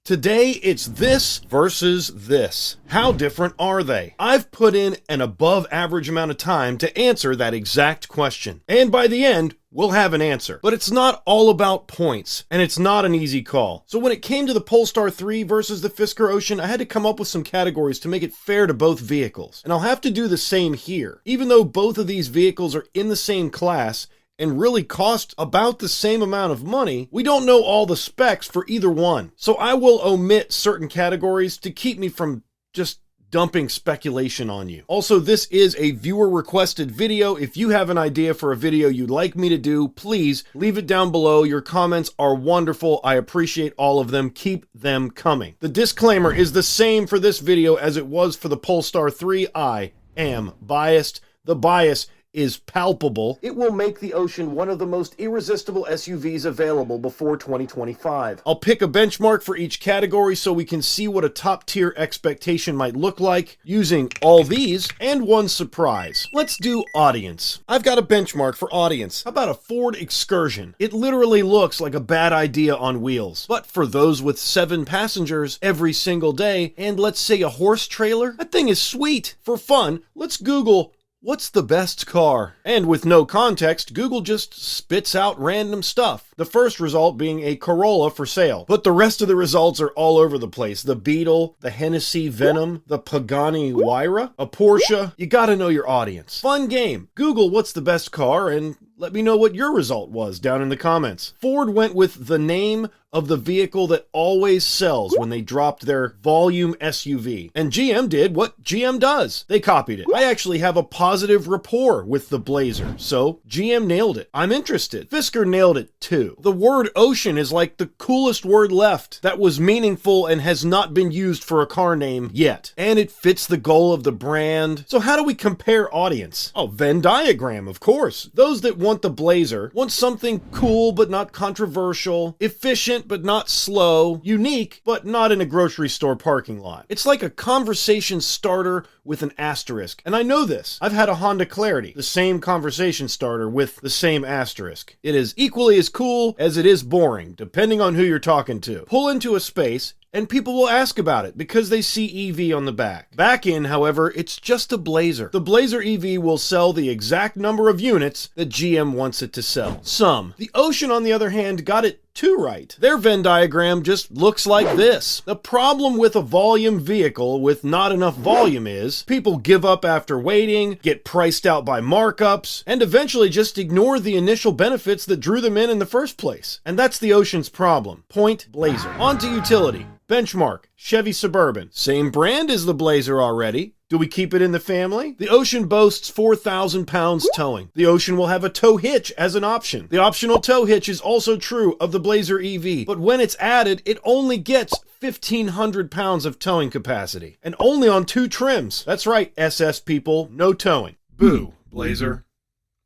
Today, it's this versus this. How different are they? I've put in an above average amount of time to answer that exact question. And by the end, we'll have an answer. But it's not all about points, and it's not an easy call. So when it came to the Polestar 3 versus the Fisker Ocean, I had to come up with some categories to make it fair to both vehicles. And I'll have to do the same here. Even though both of these vehicles are in the same class, and really cost about the same amount of money, we don't know all the specs for either one. So I will omit certain categories to keep me from just dumping speculation on you. Also, this is a viewer requested video. If you have an idea for a video you'd like me to do, please leave it down below. Your comments are wonderful. I appreciate all of them. Keep them coming. The disclaimer is the same for this video as it was for the Polestar 3. I am biased. The bias is palpable. It will make the Ocean one of the most irresistible SUVs available before 2025. I'll pick a benchmark for each category so we can see what a top-tier expectation might look like using all these and one surprise. Let's do audience. I've got a benchmark for audience. How about a Ford Excursion? It literally looks like a bad idea on wheels. But for those with 7 passengers every single day, and let's say a horse trailer, that thing is sweet. For fun, let's Google what's the best car? And with no context, Google just spits out random stuff. The first result being a Corolla for sale. But the rest of the results are all over the place. The Beetle, the Hennessy Venom, the Pagani Huayra, a Porsche. You gotta know your audience. Fun game. Google what's the best car and let me know what your result was down in the comments. Ford went with the name of the vehicle that always sells when they dropped their volume SUV. And GM did what GM does. They copied it. I actually have a positive rapport with the Blazer, so GM nailed it. I'm interested. Fisker nailed it too. The word ocean is like the coolest word left that was meaningful and has not been used for a car name yet. And it fits the goal of the brand. So how do we compare audience? Oh, Venn diagram, of course. Those that want the Blazer want something cool but not controversial, efficient but not slow, unique but not in a grocery store parking lot. It's like a conversation starter with an asterisk. And I know this. I've had a Honda Clarity, the same conversation starter with the same asterisk. It is equally as cool as it is boring, depending on who you're talking to. Pull into a space and people will ask about it because they see EV on the back. Back in, however, it's just a Blazer. The Blazer EV will sell the exact number of units that GM wants it to sell. Some. The Ocean, on the other hand, got it too right. Their Venn diagram just looks like this. The problem with a volume vehicle with not enough volume is people give up after waiting, get priced out by markups, and eventually just ignore the initial benefits that drew them in the first place. And that's the Ocean's problem. Point Blazer. On to utility. Benchmark, Chevy Suburban. Same brand as the Blazer already. Do we keep it in the family? The Ocean boasts 4,000 pounds towing. The Ocean will have a tow hitch as an option. The optional tow hitch is also true of the Blazer EV, but when it's added, it only gets 1,500 pounds of towing capacity, and only on 2 trims. That's right, SS people, no towing. Boo, Blazer.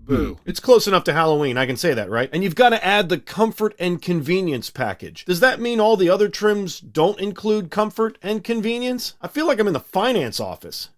Boo. It's close enough to Halloween, I can say that, right? And you've got to add the comfort and convenience package. Does that mean all the other trims don't include comfort and convenience? I feel like I'm in the finance office.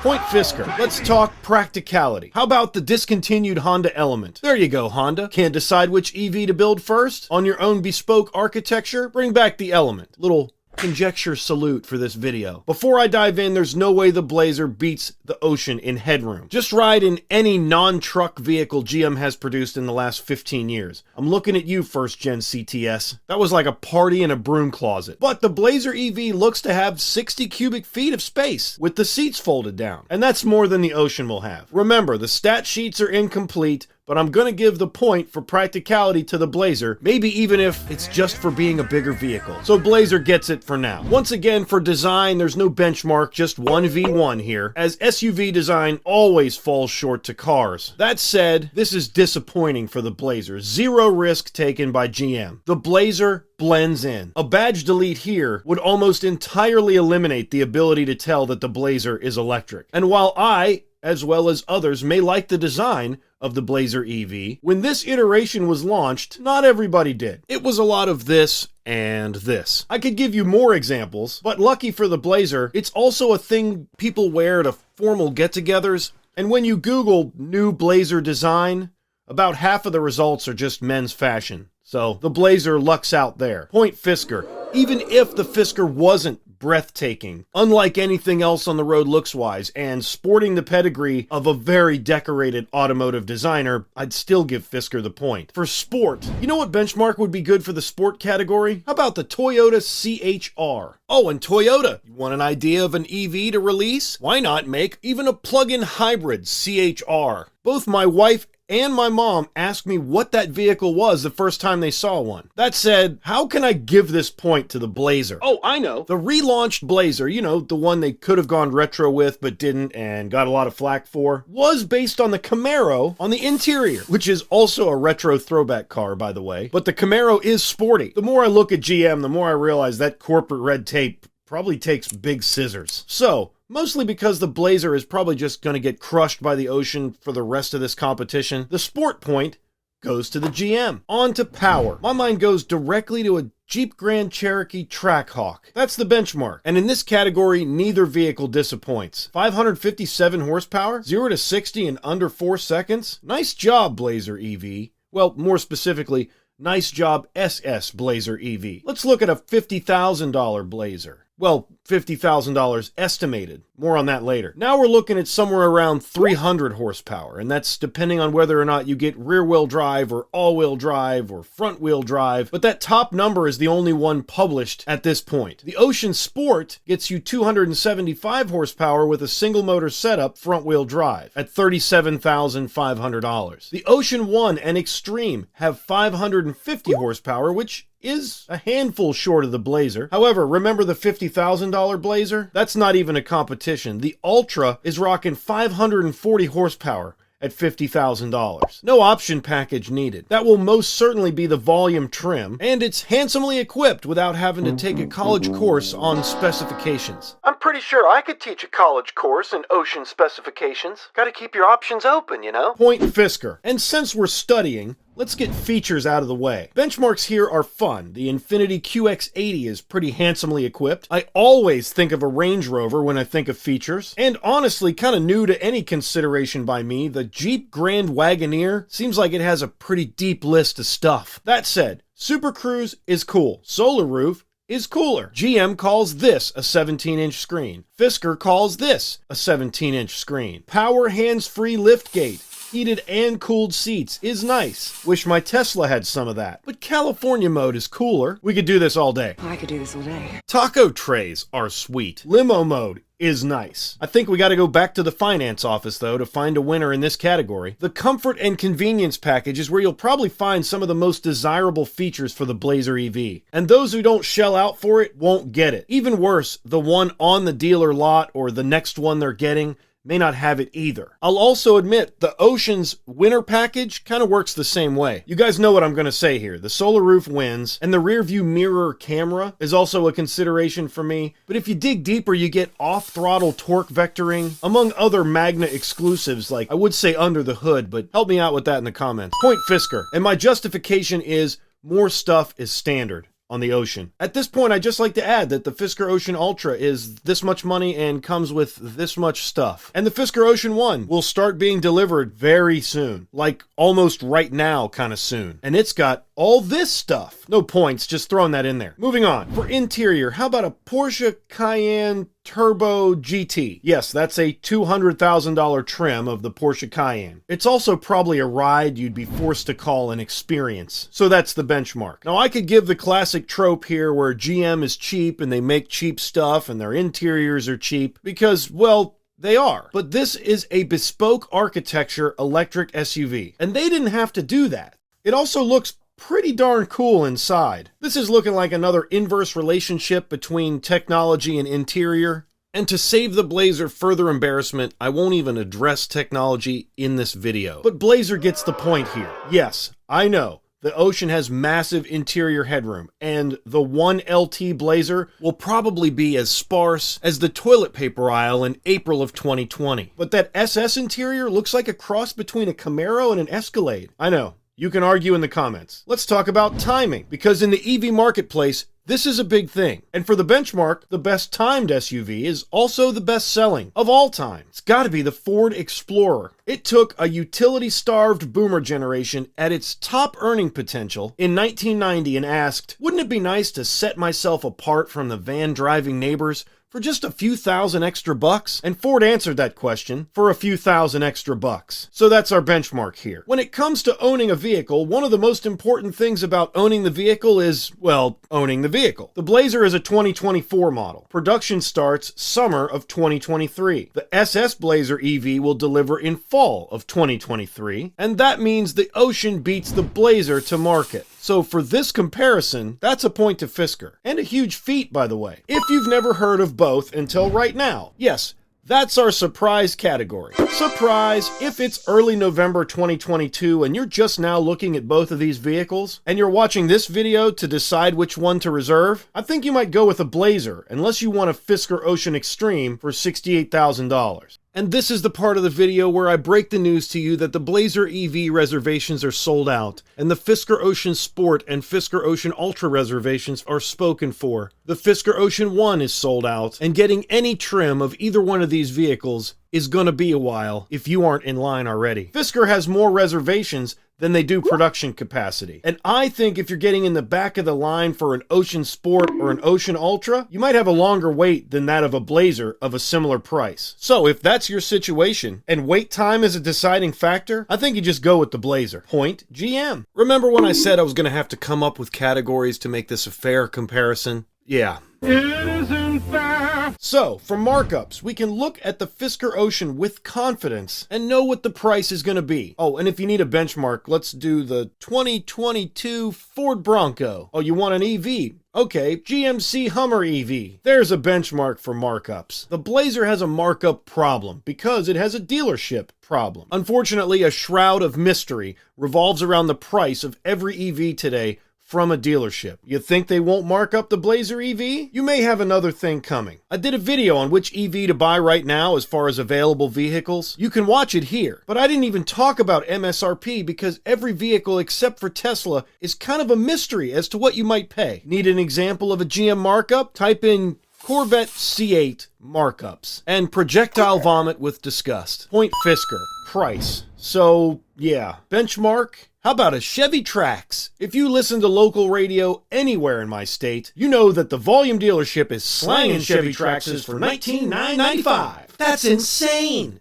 Point Fisker. Let's talk practicality. How about the discontinued Honda Element? There you go, Honda. Can't decide which EV to build first? On your own bespoke architecture? Bring back the Element. Little conjecture salute for this video. Before I dive in, there's no way the Blazer beats the Ocean in headroom. Just ride in any non-truck vehicle GM has produced in the last 15 years. I'm looking at you, first gen CTS. That was like a party in a broom closet. But the Blazer EV looks to have 60 cubic feet of space with the seats folded down. And that's more than the Ocean will have. Remember, the stat sheets are incomplete, but I'm gonna give the point for practicality to the Blazer, maybe even if it's just for being a bigger vehicle. So Blazer gets it for now. Once again, for design, there's no benchmark, just 1v1 here, as SUV design always falls short to cars. That said, this is disappointing for the Blazer. Zero risk taken by GM. The Blazer blends in. A badge delete here would almost entirely eliminate the ability to tell that the Blazer is electric. And while I, as well as others, may like the design of the Blazer EV, when this iteration was launched, not everybody did. It was a lot of this and this. I could give you more examples, but lucky for the Blazer, it's also a thing people wear to formal get-togethers, and when you Google new Blazer design, about half of the results are just men's fashion. So the Blazer lucks out there. Point Fisker. Even if the Fisker wasn't breathtaking, unlike anything else on the road looks-wise, and sporting the pedigree of a very decorated automotive designer, I'd still give Fisker the point. For sport, you know what benchmark would be good for the sport category? How about the Toyota CHR? Oh, and Toyota, you want an idea of an EV to release? Why not make even a plug-in hybrid CHR? Both my wife and my mom asked me what that vehicle was the first time they saw one. That said, how can I give this point to the Blazer? Oh, I know. The relaunched Blazer, you know, the one they could have gone retro with but didn't and got a lot of flack for, was based on the Camaro on the interior, which is also a retro throwback car, by the way. But the Camaro is sporty. The more I look at GM, the more I realize that corporate red tape probably takes big scissors. So, mostly because the Blazer is probably just going to get crushed by the Ocean for the rest of this competition, the sport point goes to the GM. On to power. My mind goes directly to a Jeep Grand Cherokee Trackhawk. That's the benchmark. And in this category, neither vehicle disappoints. 557 horsepower, 0 to 60 in under 4 seconds. Nice job, Blazer EV. Well, more specifically, nice job, SS Blazer EV. Let's look at a $50,000 Blazer. Well, $50,000 estimated. More on that later. Now we're looking at somewhere around 300 horsepower, and that's depending on whether or not you get rear-wheel drive or all-wheel drive or front-wheel drive, but that top number is the only one published at this point. The Ocean Sport gets you 275 horsepower with a single-motor setup front-wheel drive at $37,500. The Ocean One and Extreme have 550 horsepower, which is a handful short of the Blazer. However, remember the $50,000 Blazer? That's not even a competition. The Ultra is rocking 540 horsepower at $50,000. No option package needed. That will most certainly be the volume trim, and it's handsomely equipped without having to take a college course on specifications. I'm pretty sure I could teach a college course in Ocean specifications. Gotta keep your options open, you know? Point Fisker. And since we're studying, let's get features out of the way. Benchmarks here are fun. The Infiniti QX80 is pretty handsomely equipped. I always think of a Range Rover when I think of features. And honestly, kind of new to any consideration by me, the Jeep Grand Wagoneer seems like it has a pretty deep list of stuff. That said, Super Cruise is cool. Solar Roof is cooler. GM calls this a 17-inch screen. Fisker calls this a 17-inch screen. Power hands-free liftgate. Heated and cooled seats is nice. Wish my Tesla had some of that. But California mode is cooler. We could do this all day. I could do this all day. Taco trays are sweet. Limo mode is nice. I think we gotta go back to the finance office though to find a winner in this category. The comfort and convenience package is where you'll probably find some of the most desirable features for the Blazer EV. And those who don't shell out for it won't get it. Even worse, the one on the dealer lot or the next one they're getting may not have it either. I'll also admit the Ocean's winter package kind of works the same way. You guys know what I'm going to say here. The solar roof wins, and the rear view mirror camera is also a consideration for me. But if you dig deeper, you get off-throttle torque vectoring, among other Magna exclusives like I would say under the hood, but help me out with that in the comments. Point Fisker. And my justification is more stuff is standard on the Ocean. At this point, I'd just like to add that the Fisker Ocean Ultra is this much money and comes with this much stuff. And the Fisker Ocean One will start being delivered very soon. Like almost right now kind of soon. And it's got all this stuff. No points, just throwing that in there. Moving on. For interior, how about a Porsche Cayenne Turbo GT? Yes, that's a $200,000 trim of the Porsche Cayenne. It's also probably a ride you'd be forced to call an experience. So that's the benchmark. Now I could give the classic trope here where GM is cheap and they make cheap stuff and their interiors are cheap because, well, they are. But this is a bespoke architecture electric SUV, and they didn't have to do that. It also looks pretty darn cool inside. This is looking like another inverse relationship between technology and interior. And to save the Blazer further embarrassment, I won't even address technology in this video. But Blazer gets the point here. Yes, I know. The Ocean has massive interior headroom, and the 1LT Blazer will probably be as sparse as the toilet paper aisle in April of 2020. But that SS interior looks like a cross between a Camaro and an Escalade. I know. You can argue in the comments. Let's talk about timing, because in the EV marketplace, this is a big thing. And for the benchmark, the best timed SUV is also the best selling of all time. It's gotta be the Ford Explorer. It took a utility-starved boomer generation at its top earning potential in 1990 and asked, wouldn't it be nice to set myself apart from the van-driving neighbors for just a few thousand extra bucks? And Ford answered that question for a few thousand extra bucks. So that's our benchmark here. When it comes to owning a vehicle, one of the most important things about owning the vehicle is, well, owning the vehicle. The Blazer is a 2024 model. Production starts summer of 2023. The SS Blazer EV will deliver in fall of 2023, and that means the Ocean beats the Blazer to market. So for this comparison, that's a point to Fisker. And a huge feat, by the way, if you've never heard of both until right now. Yes, that's our surprise category. Surprise if it's early November 2022 and you're just now looking at both of these vehicles and you're watching this video to decide which one to reserve. I think you might go with a Blazer unless you want a Fisker Ocean Extreme for $68,000. And this is the part of the video where I break the news to you that the Blazer EV reservations are sold out, and the Fisker Ocean Sport and Fisker Ocean Ultra reservations are spoken for. The Fisker Ocean 1 is sold out, and getting any trim of either one of these vehicles is gonna be a while if you aren't in line already. Fisker has more reservations than they do production capacity. And I think if you're getting in the back of the line for an Ocean Sport or an Ocean Ultra, you might have a longer wait than that of a Blazer of a similar price. So if that's your situation, and wait time is a deciding factor, I think you just go with the Blazer. Point GM. Remember when I said I was gonna have to come up with categories to make this a fair comparison? Yeah. It isn't fair. So, for markups, we can look at the Fisker Ocean with confidence and know what the price is going to be. Oh, and if you need a benchmark, let's do the 2022 Ford Bronco. Oh, you want an EV? Okay, GMC Hummer EV. There's a benchmark for markups. The Blazer has a markup problem because it has a dealership problem. Unfortunately, a shroud of mystery revolves around the price of every EV today from a dealership. You think they won't mark up the Blazer EV? You may have another thing coming. I did a video on which EV to buy right now as far as available vehicles. You can watch it here. But I didn't even talk about MSRP because every vehicle except for Tesla is kind of a mystery as to what you might pay. Need an example of a GM markup? Type in Corvette C8 markups and projectile vomit with disgust. Point Fisker. Price. So, yeah. Benchmark? How about a Chevy Trax? If you listen to local radio anywhere in my state, you know that the Volume dealership is slanging Chevy Traxes for $19,995. That's insane!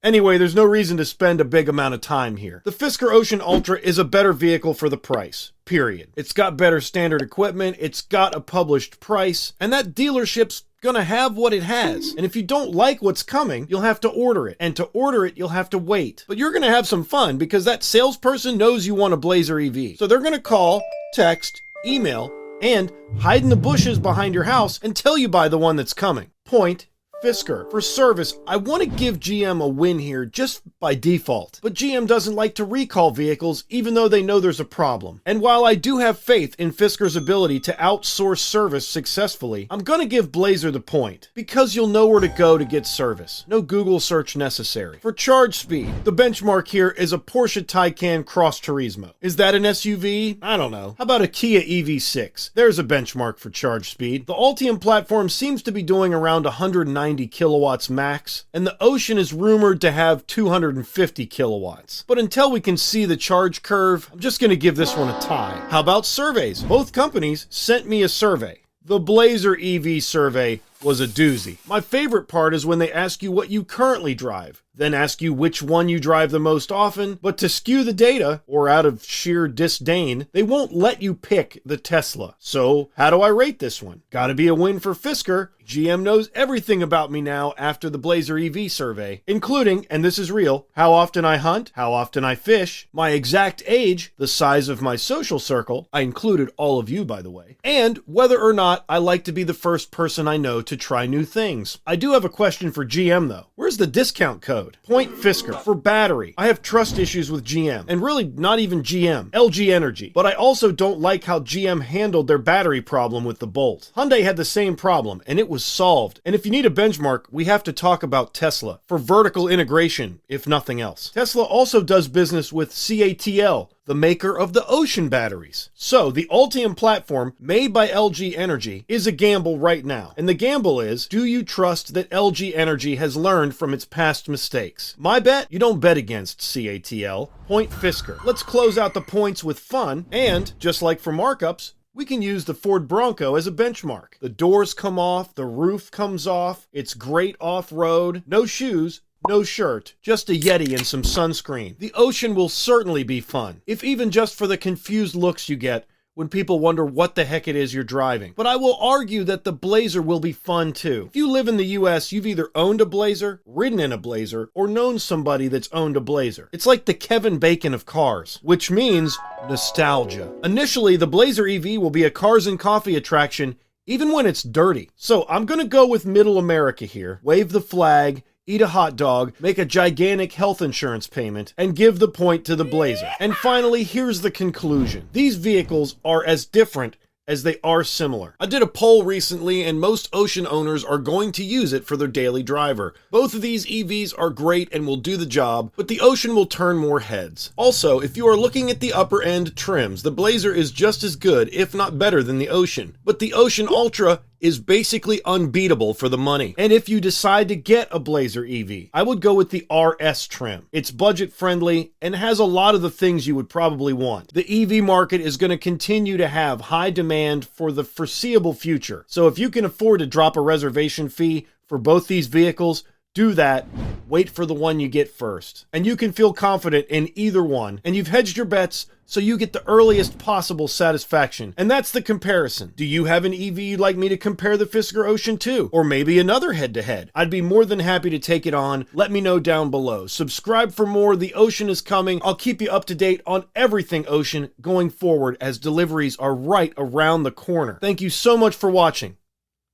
Anyway, there's no reason to spend a big amount of time here. The Fisker Ocean Ultra is a better vehicle for the price. Period. It's got better standard equipment, it's got a published price, and that dealership's gonna have what it has. And if you don't like what's coming, you'll have to order it. And to order it, you'll have to wait. But you're gonna have some fun because that salesperson knows you want a Blazer EV. So they're gonna call, text, email, and hide in the bushes behind your house until you buy the one that's coming. Point Fisker. For service, I want to give GM a win here just by default. But GM doesn't like to recall vehicles even though they know there's a problem. And while I do have faith in Fisker's ability to outsource service successfully, I'm gonna give Blazer the point. Because you'll know where to go to get service. No Google search necessary. For charge speed, the benchmark here is a Porsche Taycan Cross Turismo. Is that an SUV? I don't know. How about a Kia EV6? There's a benchmark for charge speed. The Ultium platform seems to be doing around 190 kilowatts max, and the Ocean is rumored to have 250 kilowatts. But until we can see the charge curve, I'm just going to give this one a tie. How about surveys? Both companies sent me a survey. The Blazer EV survey was a doozy. My favorite part is when they ask you what you currently drive, then ask you which one you drive the most often, but to skew the data, or out of sheer disdain, they won't let you pick the Tesla. So, how do I rate this one? Gotta be a win for Fisker. GM knows everything about me now after the Blazer EV survey, including, and this is real, how often I hunt, how often I fish, my exact age, the size of my social circle, I included all of you by the way, and whether or not I like to be the first person I know to try new things. I do have a question for GM though. Where's the discount code? Point Fisker. For battery, I have trust issues with GM, and really not even GM, LG Energy, but I also don't like how GM handled their battery problem with the Bolt. Hyundai had the same problem, and it was solved. And if you need a benchmark, we have to talk about Tesla for vertical integration, if nothing else. Tesla also does business with CATL, the maker of the Ocean batteries. So, the Ultium platform, made by LG Energy, is a gamble right now. And the gamble is, do you trust that LG Energy has learned from its past mistakes? My bet, you don't bet against CATL. Point Fisker. Let's close out the points with fun, and, just like for markups, we can use the Ford Bronco as a benchmark. The doors come off, the roof comes off, it's great off-road, no shoes, no shirt, just a Yeti and some sunscreen. The Ocean will certainly be fun, if even just for the confused looks you get when people wonder what the heck it is you're driving. But I will argue that the Blazer will be fun too. If you live in the US, you've either owned a Blazer, ridden in a Blazer, or known somebody that's owned a Blazer. It's like the Kevin Bacon of cars, which means nostalgia. Initially, the Blazer EV will be a cars and coffee attraction even when it's dirty. So I'm gonna go with middle America here, wave the flag, eat a hot dog, make a gigantic health insurance payment, and give the point to the Blazer. And finally, here's the conclusion. These vehicles are as different as they are similar. I did a poll recently, and most Ocean owners are going to use it for their daily driver. Both of these EVs are great and will do the job, but the Ocean will turn more heads. Also, if you are looking at the upper end trims, the Blazer is just as good, if not better than the Ocean. But the Ocean Ultra is basically unbeatable for the money. And if you decide to get a Blazer EV, I would go with the RS trim. It's budget friendly and has a lot of the things you would probably want. The EV market is going to continue to have high demand for the foreseeable future. So if you can afford to drop a reservation fee for both these vehicles, do that. Wait for the one you get first. And you can feel confident in either one. And you've hedged your bets so you get the earliest possible satisfaction. And that's the comparison. Do you have an EV you'd like me to compare the Fisker Ocean to? Or maybe another head-to-head? I'd be more than happy to take it on. Let me know down below. Subscribe for more. The Ocean is coming. I'll keep you up to date on everything Ocean going forward as deliveries are right around the corner. Thank you so much for watching.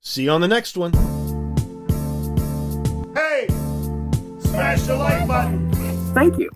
See you on the next one. Smash the like button. Thank you.